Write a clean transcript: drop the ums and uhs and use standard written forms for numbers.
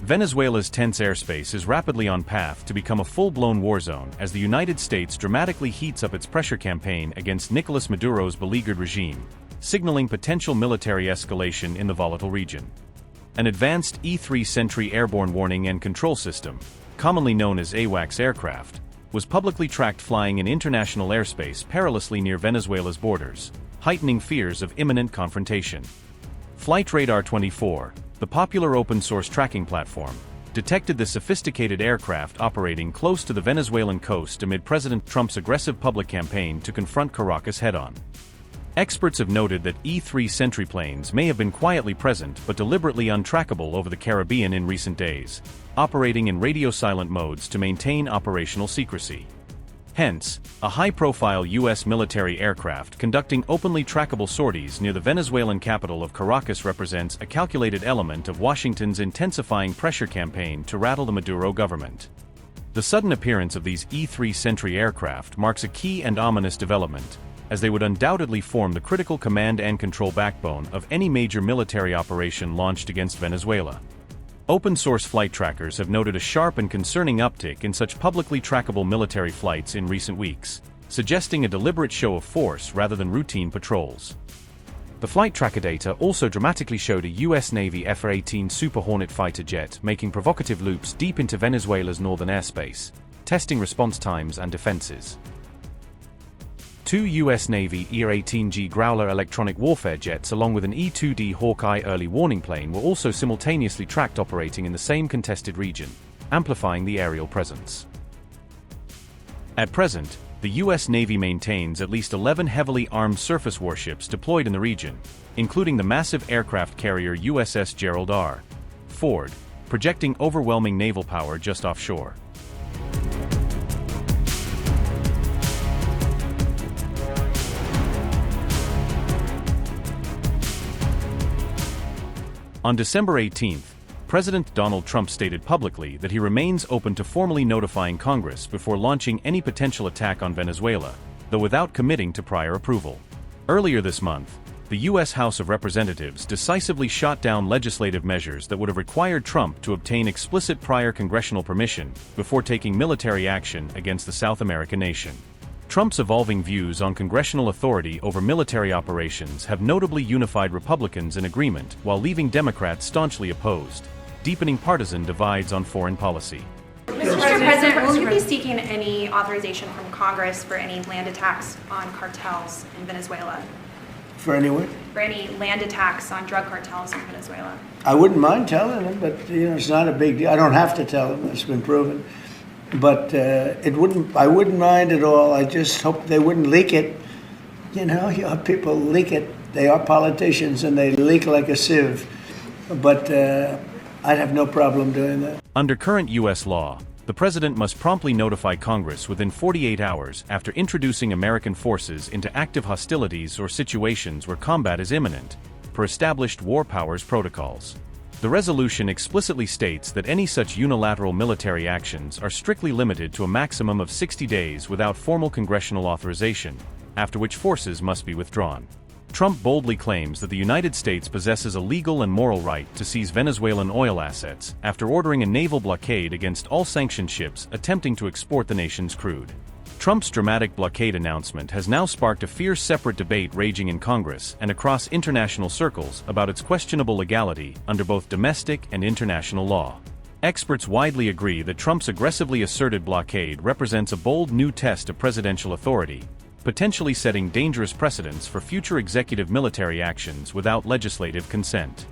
Venezuela's tense airspace is rapidly on path to become a full-blown war zone as the United States dramatically heats up its pressure campaign against Nicolás Maduro's beleaguered regime, signaling potential military escalation in the volatile region. An advanced E-3 Sentry airborne warning and control system, commonly known as AWACS aircraft, was publicly tracked flying in international airspace perilously near Venezuela's borders, heightening fears of imminent confrontation. Flight Radar 24, the popular open-source tracking platform, detected the sophisticated aircraft operating close to the Venezuelan coast amid President Trump's aggressive public campaign to confront Caracas head-on. Experts have noted that E-3 Sentry planes may have been quietly present but deliberately untrackable over the Caribbean in recent days, operating in radio-silent modes to maintain operational secrecy. Hence, a high-profile U.S. military aircraft conducting openly trackable sorties near the Venezuelan capital of Caracas represents a calculated element of Washington's intensifying pressure campaign to rattle the Maduro government. The sudden appearance of these E-3 Sentry aircraft marks a key and ominous development, as they would undoubtedly form the critical command and control backbone of any major military operation launched against Venezuela. Open-source flight trackers have noted a sharp and concerning uptick in such publicly trackable military flights in recent weeks, suggesting a deliberate show of force rather than routine patrols. The flight tracker data also dramatically showed a U.S. Navy F-18 Super Hornet fighter jet making provocative loops deep into Venezuela's northern airspace, testing response times and defenses. 2 U.S. Navy E-18G Growler electronic warfare jets along with an E-2D Hawkeye early warning plane were also simultaneously tracked operating in the same contested region, amplifying the aerial presence. At present, the U.S. Navy maintains at least 11 heavily armed surface warships deployed in the region, including the massive aircraft carrier USS Gerald R. Ford, projecting overwhelming naval power just offshore. On December 18, President Donald Trump stated publicly that he remains open to formally notifying Congress before launching any potential attack on Venezuela, though without committing to prior approval. Earlier this month, the U.S. House of Representatives decisively shot down legislative measures that would have required Trump to obtain explicit prior congressional permission before taking military action against the South American nation. Trump's evolving views on congressional authority over military operations have notably unified Republicans in agreement while leaving Democrats staunchly opposed, deepening partisan divides on foreign policy. Mr. President, will you be seeking any authorization from Congress for any land attacks on cartels in Venezuela? For any what? For any land attacks on drug cartels in Venezuela? I wouldn't mind telling them, but it's not a big deal. I don't have to tell them. It's been proven. But I wouldn't mind at all. I just hope they wouldn't leak it. You have people leak it. They are politicians and they leak like a sieve. But I'd have no problem doing that. Under current U.S. law, the president must promptly notify Congress within 48 hours after introducing American forces into active hostilities or situations where combat is imminent, per established war powers protocols. The resolution explicitly states that any such unilateral military actions are strictly limited to a maximum of 60 days without formal congressional authorization, after which forces must be withdrawn. Trump boldly claims that the United States possesses a legal and moral right to seize Venezuelan oil assets after ordering a naval blockade against all sanctioned ships attempting to export the nation's crude. Trump's dramatic blockade announcement has now sparked a fierce separate debate raging in Congress and across international circles about its questionable legality under both domestic and international law. Experts widely agree that Trump's aggressively asserted blockade represents a bold new test of presidential authority, potentially setting dangerous precedents for future executive military actions without legislative consent.